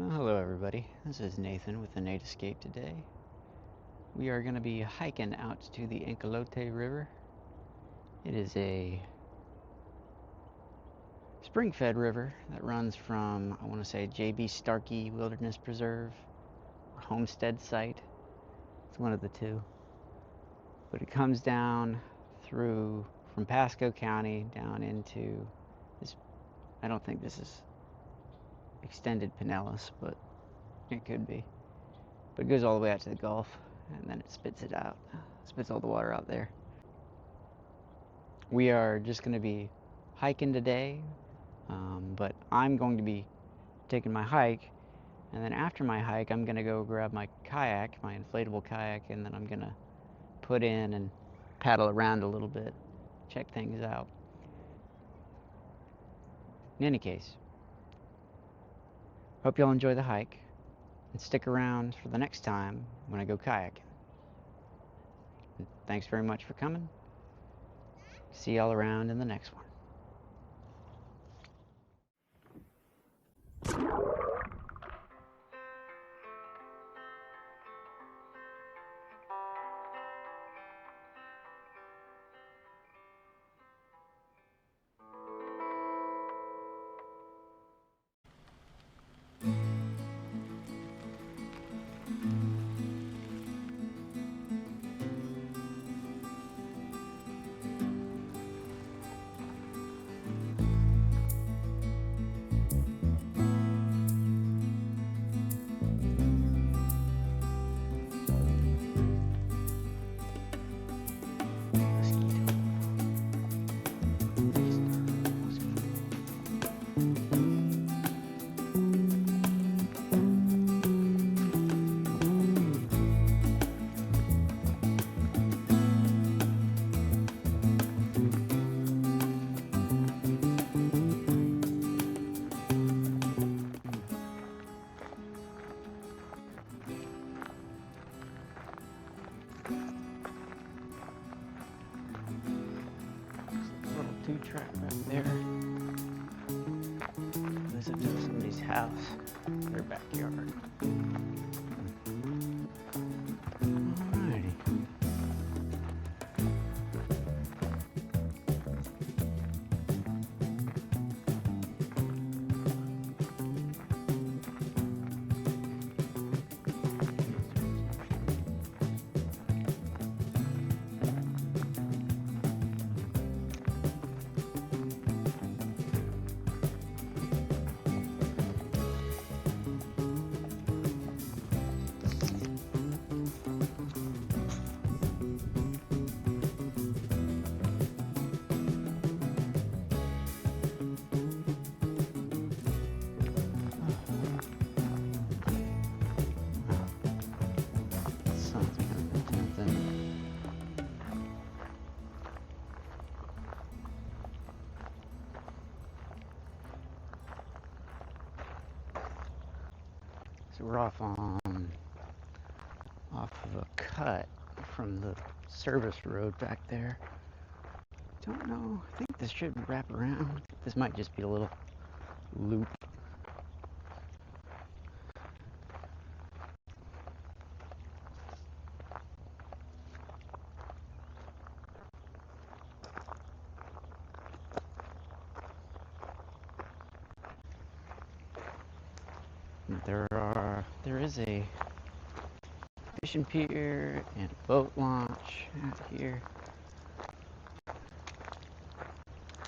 Well, hello everybody. This is Nathan with the Nate Escape today. We are going to be hiking out to the Anclote River. It is a spring-fed river that runs from, I want to say, J.B. Starkey Wilderness Preserve or Homestead Site. It's one of the two. But it comes down through from Pasco County down into this. I don't think this is extended Pinellas, but it could be. But it goes all the way out to the Gulf, and then it spits it out. Spits all the water out there. We are just going to be hiking today, but I'm going to be taking my hike, and then after my hike, I'm going to go grab my kayak, my inflatable kayak, and then I'm going to put in and paddle around a little bit, check things out. In any case, hope y'all enjoy the hike, and stick around for the next time when I go kayaking. Thanks very much for coming. See y'all around in the next one. Track back there. This is up to somebody's house, their backyard. Alrighty. So we're off of a cut from the service road back there. Don't know. I think this should wrap around. This might just be a little loop. There is a fishing pier and a boat launch out here. A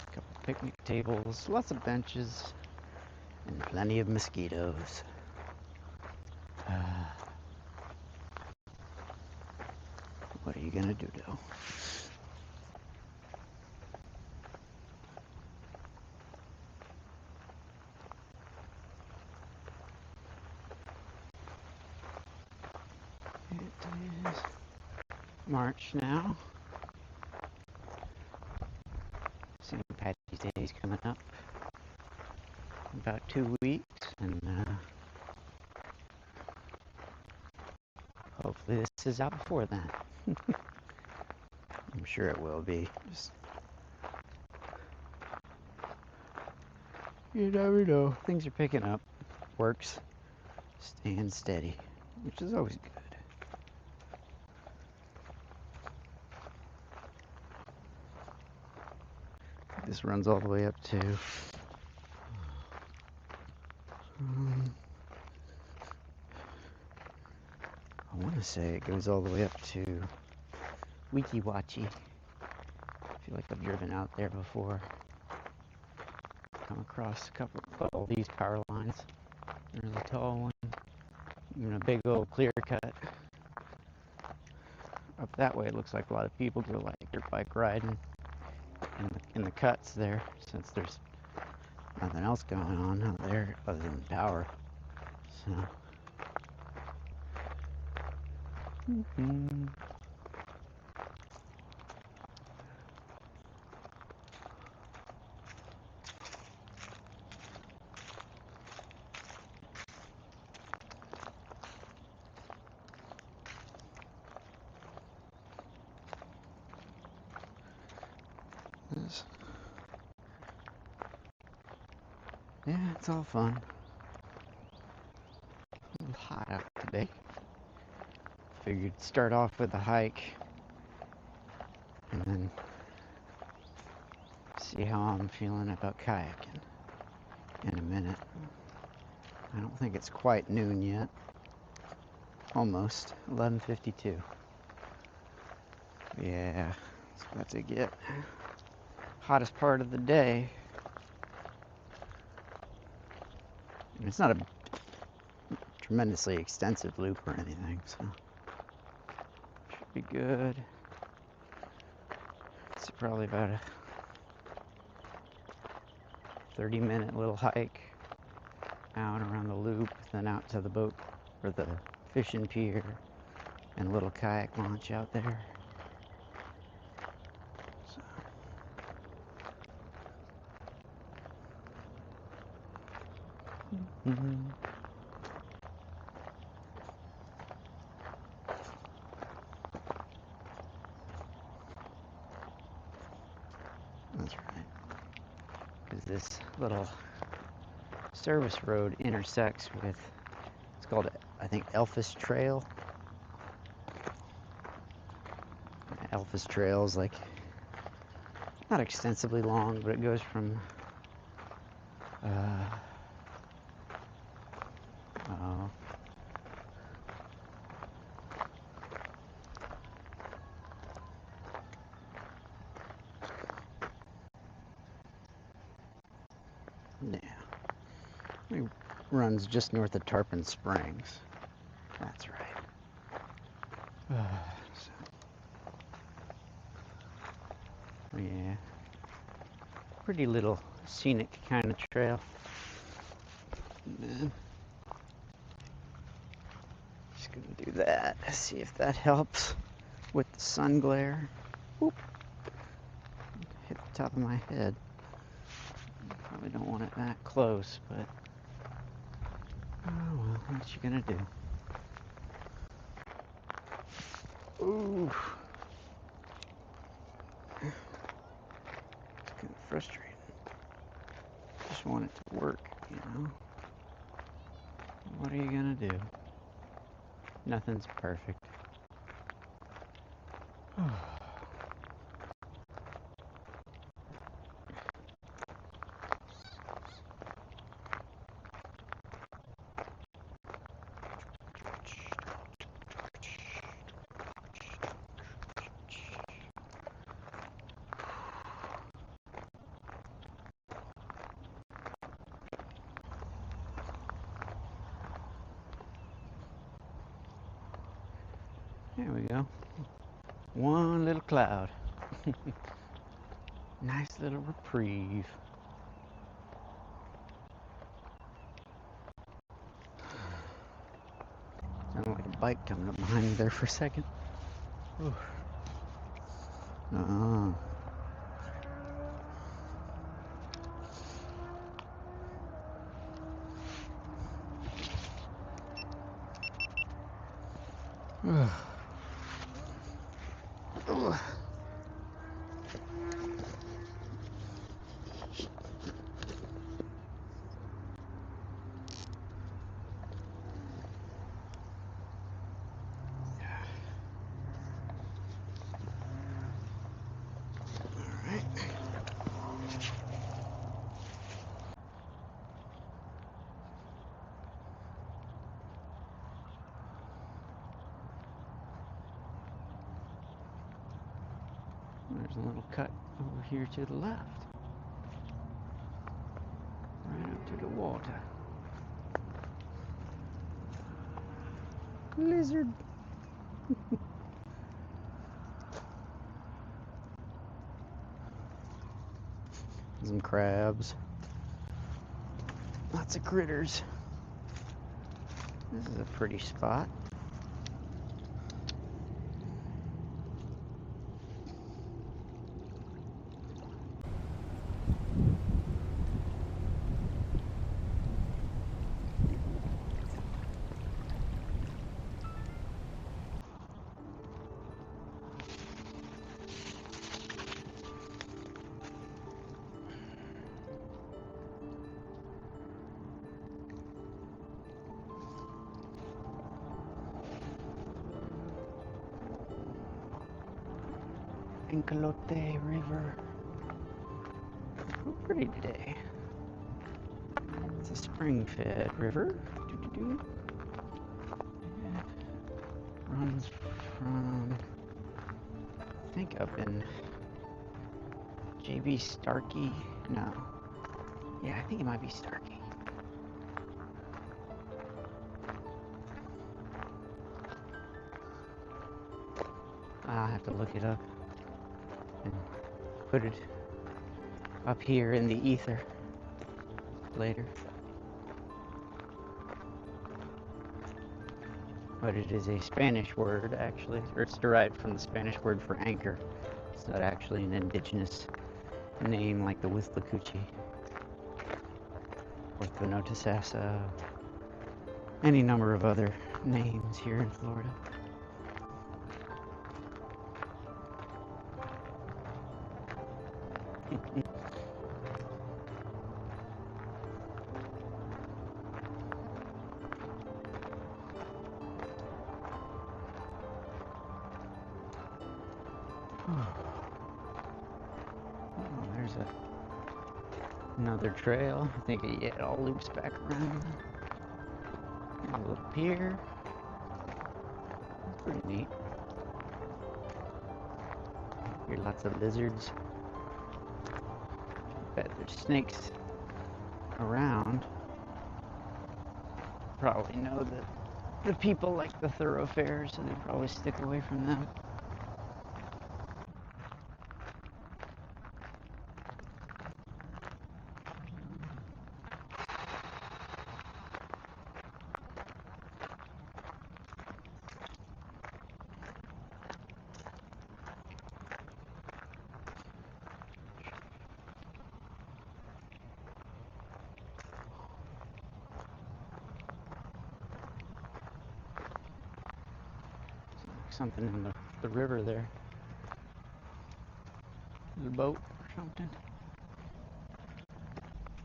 couple picnic tables, lots of benches, and plenty of mosquitoes. What are you gonna do, though? It is March now. St. Patty's Day is coming up in about 2 weeks, and hopefully this is out before then. I'm sure it will be. Just, you never know. Things are picking up. Works. Staying steady, which is always good. This runs all the way up to I want to say it goes all the way up to Weeki Wachee. I feel like I've driven out there before. Come across a couple of these power lines. There's a tall one, even a big old clear cut. Up that way, it looks like a lot of people go like dirt bike riding in the cuts there, since there's nothing else going on out there other than power. So. Yeah, it's all fun. A little hot out today. Figured start off with a hike and then see how I'm feeling about kayaking in a minute. I don't think it's quite noon yet. Almost 11:52. Yeah, it's about to get hottest part of the day. And it's not a tremendously extensive loop or anything, so should be good. It's probably about a 30-minute little hike out around the loop, then out to the boat or the fishing pier and a little kayak launch out there. So. That's right. Because this little service road intersects with, it's called, I think, Elphis Trail. Elphis Trail is like, not extensively long, but it goes from, yeah. It runs just north of Tarpon Springs. That's right. Yeah. Pretty little scenic kind of trail. And then just gonna do that. See if that helps with the sun glare. Whoop. Hit the top of my head. Probably don't want it that close, but oh well, what you gonna do? Ooh. It's kind of frustrating. Just want it to work, you know? What are you gonna do? Nothing's perfect. There we go. One little cloud. Nice little reprieve. Sounded like a bike coming up behind me there for a second. Oh. a little cut over here to the left. Right up to the water. Lizard. Some crabs. Lots of critters. This is a pretty spot. Anclote River. Oh, pretty today. It's a spring-fed river. It runs from, I think, up in JB Starkey. No. Yeah, I think it might be Starkey. I'll have to look it up and put it up here in the ether later. But it is a Spanish word, actually, or it's derived from the Spanish word for anchor. It's not actually an indigenous name like the Withlacoochee, Orthonotosassa, any number of other names here in Florida. There's another trail. I think it all loops back around. A little pier. Pretty neat. Here, lots of lizards. Bet there's snakes around. Probably know that the people like the thoroughfares, so they probably stick away from them. Something in the river there. A boat or something.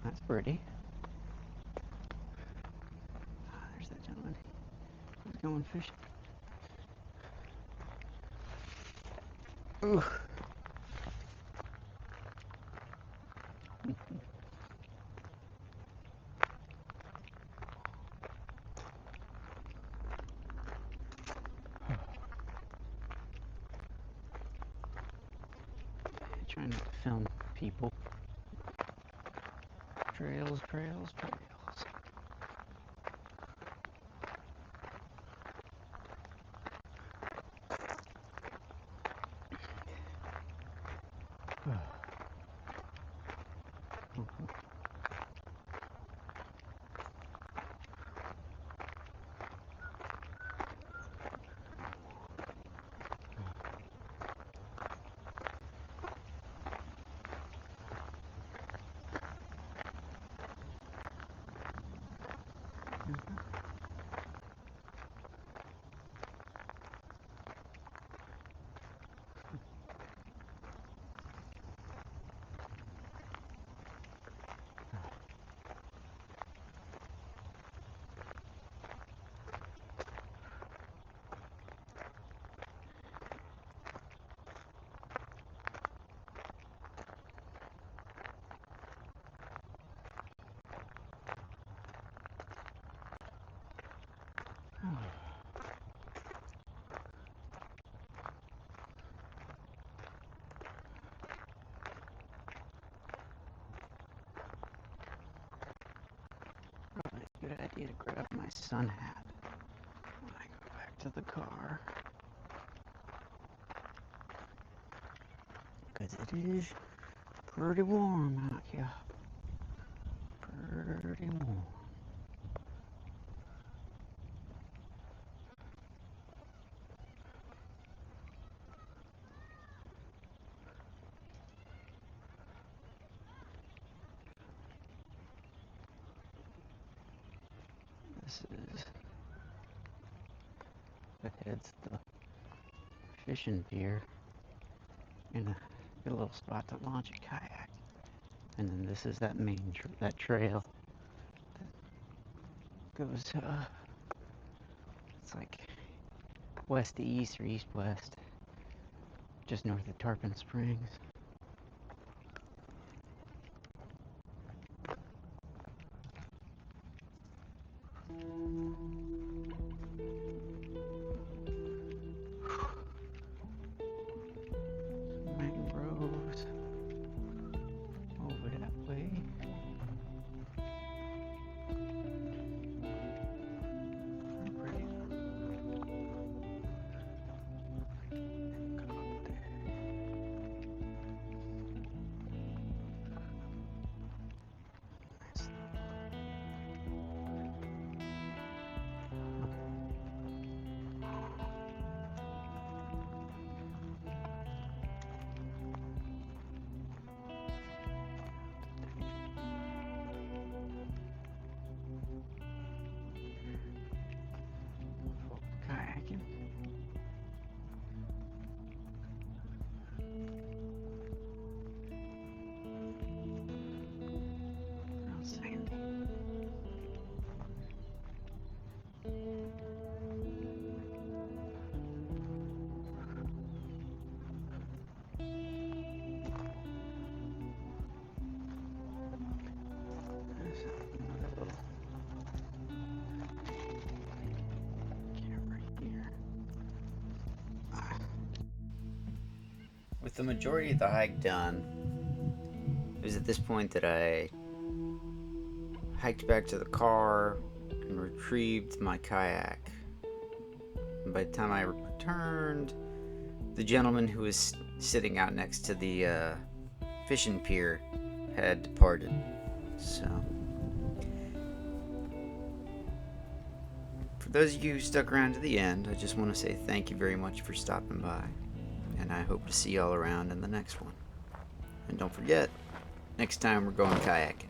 That's pretty. There's that gentleman. He's going fishing. Ooh. Trying not to film people. Trails, trails, trails. forget to grab my sun hat when I go back to the car. Because it is pretty warm out here. Pretty warm. This is that heads the fishing pier and a good little spot to launch a kayak. And then this is that main that trail that goes it's like west to east or east west, just north of Tarpon Springs. Mangroves over that way. Pretty. Come up there. Nice. Kayaking. Real sandy. There's another little camera here. With the majority of the hike done, it was at this point that I hiked back to the car and retrieved my kayak. And by the time I returned, the gentleman who was sitting out next to the fishing pier had departed. So, for those of you who stuck around to the end, I just want to say thank you very much for stopping by. And I hope to see y'all around in the next one. And don't forget, next time we're going kayaking.